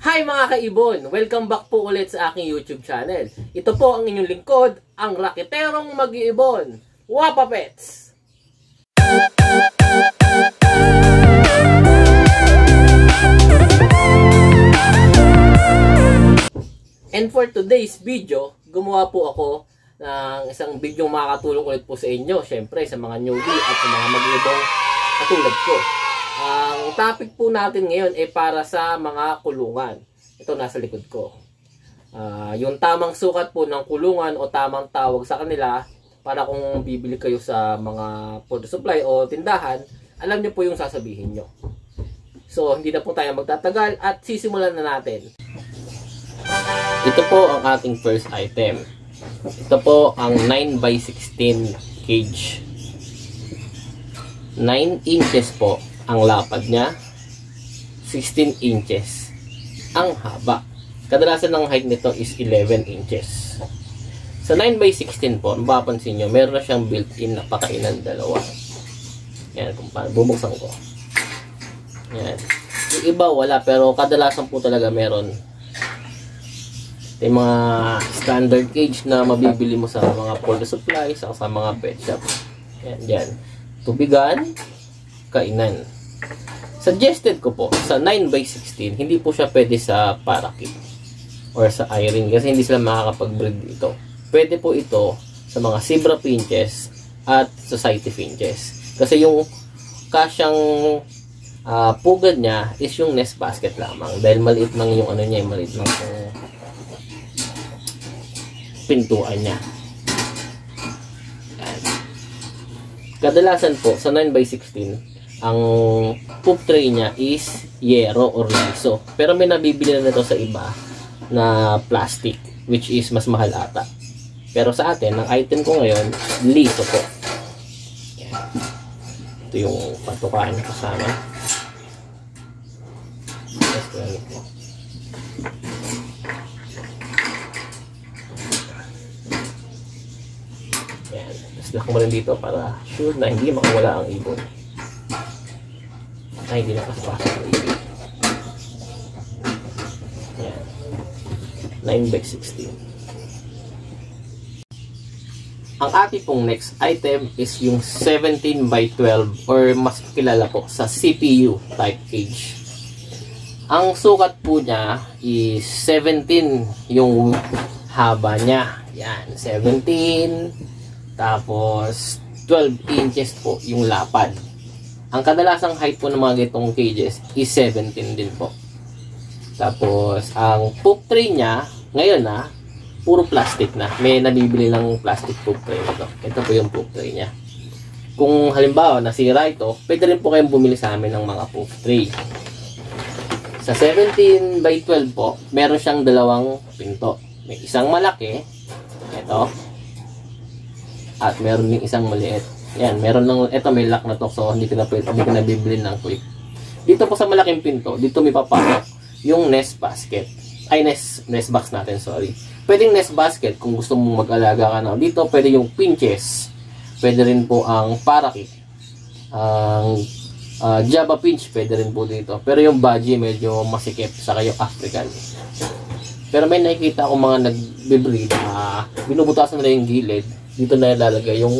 Hi mga kaibon! Welcome back po ulit sa aking YouTube channel. Ito po ang inyong lingkod, ang Raketerong Mag-iibon. Wapa Pets! And for today's video, gumawa po ako ng isang video makakatulong ulit po sa inyo. Syempre sa mga newbie at sa mga mag-iibong katulad ko. Ang topic po natin ngayon ay para sa mga kulungan. Ito nasa likod ko. Yung tamang sukat po ng kulungan o tamang tawag sa kanila para kung bibili kayo sa mga food supply o tindahan, alam nyo po yung sasabihin nyo. So, hindi na po tayo magtatagal at sisimulan na natin. Ito po ang ating first item. Ito po ang 9x16 cage. 9 inches po ang lapad niya, 16 inches ang haba. Kadalasan ng height nito is 11 inches. Sa 9x16 po, mapapansin nyo, meron na siyang built-in na pakainan dalawa. Yan, kung paano, bubuksan ko. Yan. Yung iba wala, pero kadalasan po talaga meron. Ito yung mga standard cage na mabibili mo sa mga poultry supply, sa mga pet shop. Yan, yan. Tubigan, kainan. Suggested ko po sa 9x16, hindi po siya pwede sa parakeet or sa iron kasi hindi sila makakapag-breed dito. Pwede po ito sa mga zebra finches at society finches. Kasi yung kasyang pugad niya is yung nest basket lamang dahil maliit lang yung ano niya, maliit lang yung pintuan niya. Kadalasan po sa 9x16 ang poop tray niya is yero or liso. Pero may nabibili na ito sa iba na plastic, which is mas mahal ata. Pero sa atin, ang item ko ngayon, liso po. Yan. Ito yung patukaan niya kasama. Yan. Tapos lock mo rin dito para sure na hindi makawala ang ibon. Ay, hindi nakapasok ng ibig. Yan. 9x16. Ang ating pong next item is yung 17x12 or mas kilala po sa CPU type cage. Ang sukat po niya is 17 yung haba niya. Yan, 17. Tapos 12 inches po yung lapad. Ang kadalasang height po ng mga gitong cages is 17 din po. Tapos, ang poop tray niya, ngayon puro plastic na. May nabibili ng plastic poop tray ito. Ito po yung poop tray niya. Kung halimbawa nasira ito, pwede rin po kayong bumili sa amin ng mga poop tray. Sa 17x12 po, meron siyang dalawang pinto. May isang malaki, ito, at meron din isang maliit. Yan, meron lang, ito may lock na to, so hindi ko na bibili ng clip. Dito po sa malaking pinto, dito may papasok yung nest basket. Ay, nest box natin, sorry. Pwedeng nest basket kung gusto mong mag-alaga ka na. Dito pwede yung pinches. Pwede rin po ang parakeet. Ang Java pinch, pwede rin po dito. Pero yung budgie medyo masikip, saka yung African. Pero may nakikita ako mga nag-breed, binubutasan nila yung gilid. Dito na ilalagay yung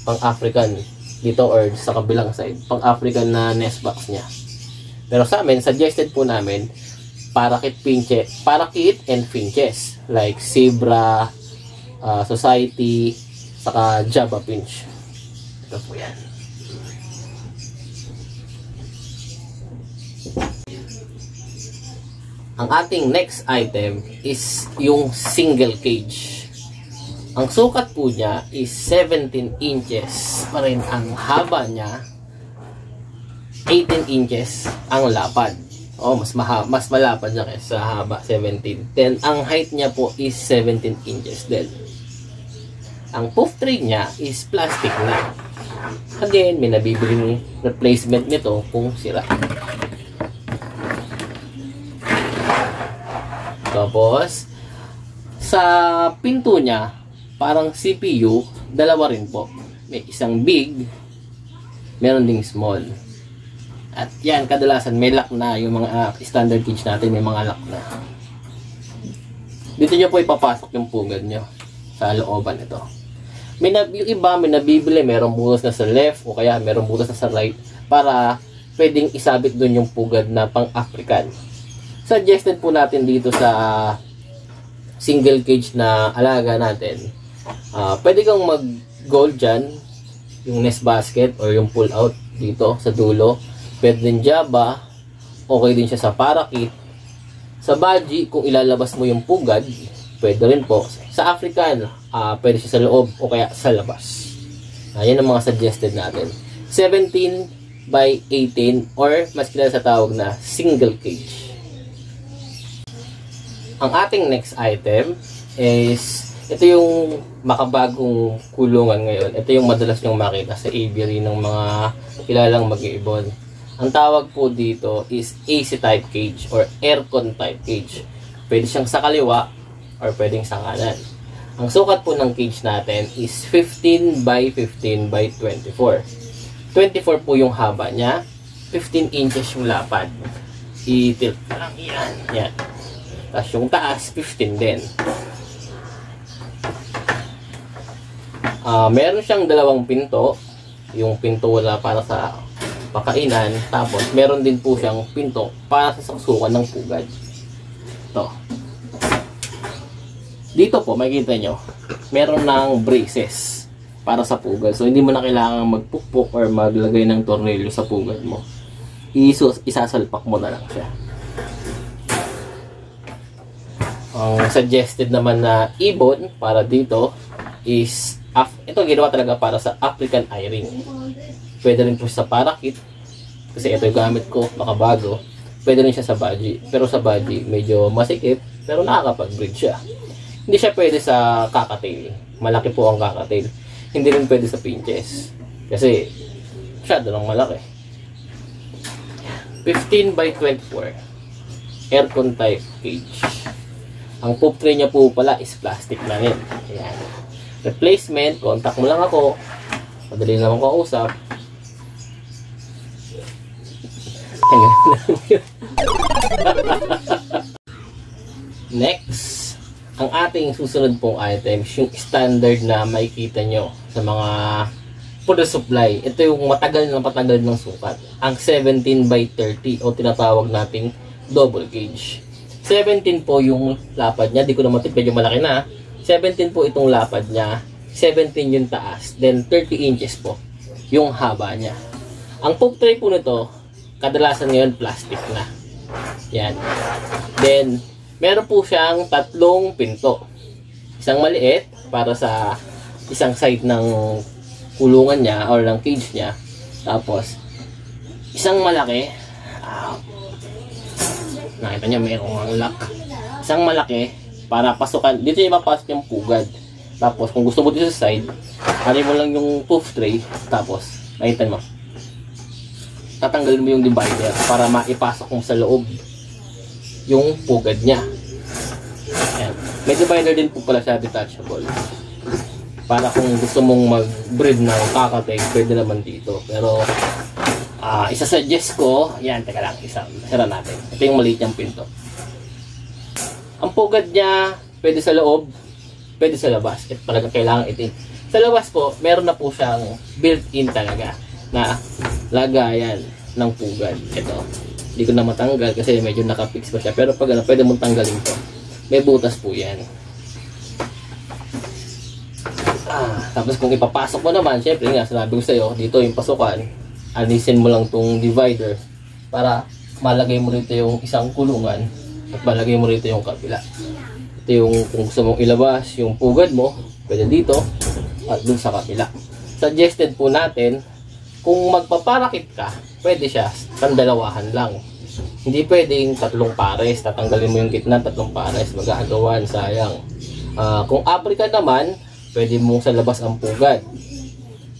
pang-African dito or sa kabilang side, pang-African na nest box niya. Pero sa amin, suggested po namin parakeet and finches like zebra, society, saka Java finch. Ito po yan. Ang ating next item is yung single cage. Ang sukat po niya is 17 inches pa rin ang haba niya, 18 inches ang lapad. Mas malapad niya kaysa haba, 17. Then, ang height niya po is 17 inches din. Ang poof tray niya is plastic na. Again, may nabibiling replacement nito kung sira. Tapos, sa pinto niya, parang CPU, dalawa rin po. May isang big, meron ding small. At yan, kadalasan may lock na yung mga standard cage natin, may mga lock na. Dito nyo po ipapasok yung pugad nyo sa looban ito. Yung iba, may nabibili, merong butas na sa left o kaya merong butas na sa right para pwedeng isabit doon yung pugad na pang-African. Suggested po natin dito sa single cage na alaga natin. Pwede kang mag-gold dyan, yung nest basket or yung pull out dito sa dulo. Pwede din Java, okay din siya sa parakeet. Sa Baji, kung ilalabas mo yung pugad, pwede rin po. Sa African, pwede siya sa loob o kaya sa labas. Yan ang mga suggested natin. 17 by 18 or mas kilala sa tawag na single cage. Ang ating next item is, ito yung makabagong kulungan ngayon. Ito yung madalas nyong makita sa aviary ng mga kilalang mag-iibon. Ang tawag po dito is AC type cage or aircon type cage. Pwede siyang sa kaliwa or pwedeng sa kanan. Ang sukat po ng cage natin is 15 by 15 by 24. 24 po yung haba niya. 15 inches yung lapad. I-tilt na lang yan. Yan. Tapos yung taas, 15 din. Meron siyang dalawang pinto. Yung pinto wala para sa pakainan. Tapos meron din po siyang pinto para sa saksukan ng pugad. Ito. Dito po, makikita nyo, meron ng braces para sa pugad. So, hindi mo na kailangan magpukpok or maglagay ng tornilyo sa pugad mo. Isasalpak mo na lang siya. Ang suggested naman na ibon para dito is, ito ginawa talaga para sa African eye-ring. Pwede rin po sa parakeet, kasi ito yung gamit ko, makabago. Pwede rin siya sa Baji. Pero sa Baji, medyo masikip, pero nakakapag-breed siya. Hindi siya pwede sa cockatiel. Malaki po ang cockatiel. Hindi rin pwede sa pinches. Kasi, masyado lang malaki. 15 by 24. Aircon type cage. Ang poop tray niya po pala is plastic na rin. Ayan. Replacement, contact mo lang ako. Madali naman ko kausap. Next, ang ating susunod pong item, yung standard na makikita nyo sa mga food supply. Ito yung matagal ng sukat. Ang 17 by 30 o tinatawag nating double gauge. 17 po yung lapad niya. Di ko na matip, medyo malaki na. 17 po itong lapad niya. 17 yung taas. Then 30 inches po yung haba niya. Ang poop tray po nito, kadalasan ngayon plastic na. Yan. Then, meron po siyang tatlong pinto. Isang maliit para sa isang side ng kulungan niya or ng cage niya. Tapos, isang malaki. Nakita niyo, mayroong lock. Isang malaki para pasukan. Dito yung mapasok yung pugad. Tapos, kung gusto mo dito sa side, hari mo lang yung poof tray. Tapos, nakita mo. Tatanggalin mo yung divider para maipasok mo sa loob yung pugad niya. Ayan. May divider din po pala siya, detachable. Para kung gusto mong mag-breed ng cockatiel, pwede naman dito. Pero, isa-suggest ko, yan, teka lang, sira natin. Ito yung maliit niyang pinto. Ang pugad niya, pwede sa loob, pwede sa labas. Ito talaga kailangan ito. Sa labas po, meron na po siyang built-in talaga na lagayan ng pugad. Ito. Hindi ko na matanggal kasi medyo nakapix pa siya. Pero pag ano, pwede mong tanggalin to. May butas po yan. Tapos kung ipapasok mo naman, syempre nga, sinabi ko sa'yo, dito yung pasukan, alisin mo lang tong divider para malagay mo rito yung isang kulungan at malagay mo rito yung kabila. Ito yung kung gusto mong ilabas yung pugad mo, pwede dito at dun sa kabila. Suggested po natin, kung magpaparakit ka, pwede siya pandalawahan lang. Hindi pwedeng tatlong pares. Tatanggalin mo yung gitna, tatlong pares. Magagawan, sayang. Kung African naman, pwede mong sa labas ang pugad.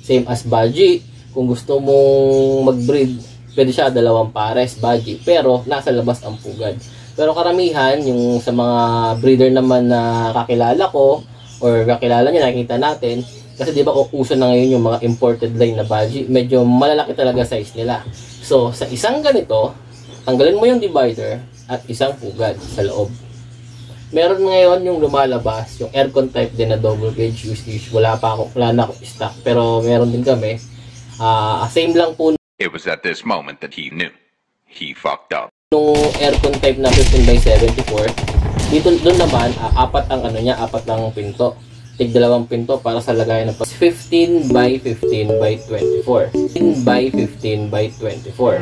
Same as Baji. Kung gusto mong mag-breed, pwede siya dalawang pares, Baji. Pero, nasa labas ang pugad. Pero karamihan, yung sa mga breeder naman na kakilala ko, or kakilala niya, nakikita natin, Kasi di ba uso na ngayon yung mga imported line na budgie, medyo malalaki talaga size nila. So sa isang ganito, tanggalin mo yung divider at isang pugad sa loob. Meron ngayon yung lumalabas, yung aircon type din na double gauge, which wala na ako stock, pero meron din kami. Same lang po. It was at this moment that he knew he fucked up. Nung aircon type na 15x74, dito doon naman apat ang ano niya, apat lang pinto. Tig dalawang pinto para sa lagayan ng 15x15x24. 15x15x24.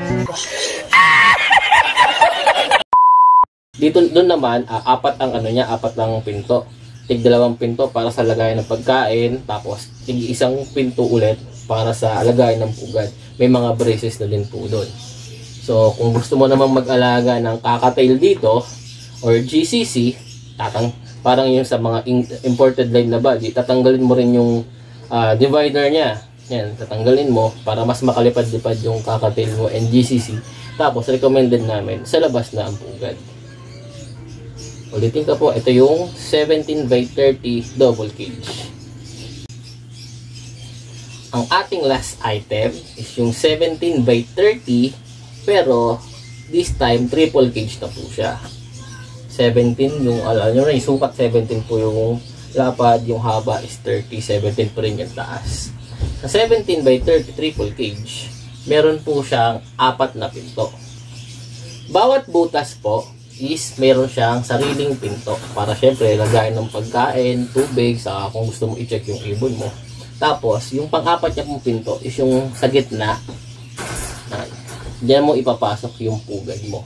Dito doon naman apat ang ano niya, apat lang pinto. Tig dalawang pinto para sa lagayan ng pagkain, tapos tig isang pinto ulit para sa lagayan ng pugad. May mga braces na din po doon. So kung gusto mo namang mag-alaga ng kakatail dito or GCC, parang yung sa mga imported line na budgie, tatanggalin mo rin yung divider niya. Yan, tatanggalin mo para mas makalipad-lipad yung kakatail mo and GCC. Tapos recommended namin sa labas na ang pugad. Ulitin ka po, ito yung 17x30 double cage. Ang ating last item is yung 17x30, pero this time triple cage na po siya. 17 yung, alam nyo na, yung sukat 17 po yung lapad, yung haba is 30, 17 pa rin yung taas. Sa 17x30 triple cage, meron po siyang apat na pinto. Bawat butas po is meron siyang sariling pinto para syempre lagayan ng pagkain, tubig, sa kung gusto mo i-check yung ibon mo. Tapos yung pang-apat niya pong pinto is yung sa gitna. Diyan mo ipapasok yung pugad mo.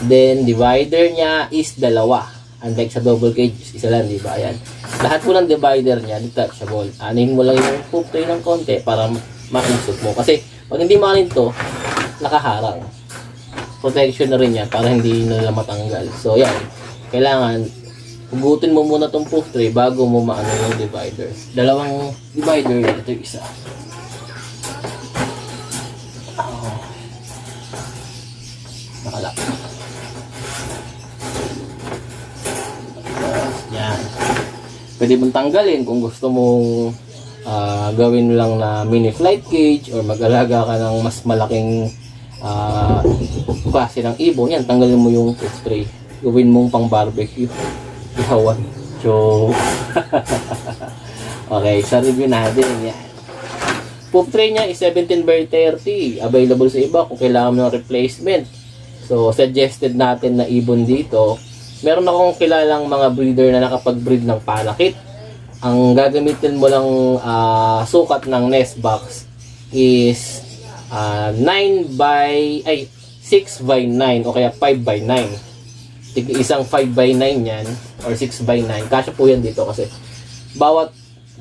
Then divider niya is dalawa. Unlike sa double cage, isa lang, di ba? Ayan. Lahat po ng divider niya detachable. Anin mo lang yung poop tray ng konti para makusot mo. Kasi pag hindi makanin to, nakaharang. Protection na rin yan para hindi nila matanggal. So yan, kailangan hugutin mo muna tong proof tray bago mo maano yung divider. Dalawang divider yan, ito yung isa. Nakalak. Yan. Pwede mong tanggalin kung gusto mong gawin lang na mini flight cage or mag-alaga ka ng mas malaking klase ng ibon. Yan, tanggalin mo yung proof tray. Gawin mong pang barbecue. Ihawan. So, okay, sa review natin. Yan. Proof tray niya is 17x30. Available sa iba kung kailangan mo ng replacement. So, suggested natin na ibon dito. Meron akong kilalang mga breeder na nakapag-breed ng panakit. Ang gagamitin mo lang sukat ng nest box is 6x9 o kaya 5x9. Isang 5x9 yan or 6x9. Kasya po yan dito kasi bawat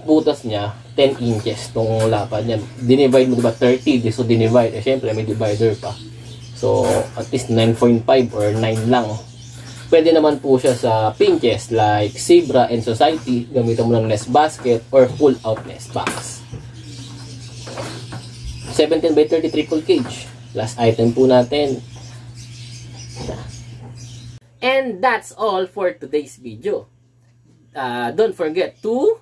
butas niya 10 inches tong lapad niya. Dinivide mo diba 30, so dinivide. Syempre may divider pa. So at least 9.5 or 9 lang. Pwede naman po siya sa pinches like Zebra and Society. Gamitan mo ng nest basket or pull out nest box. 17x30 triple cage. Last item po natin. And that's all for today's video. Don't forget to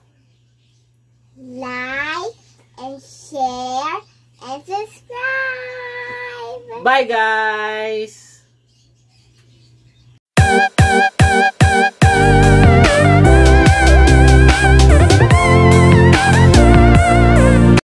like and share and subscribe. Bye guys!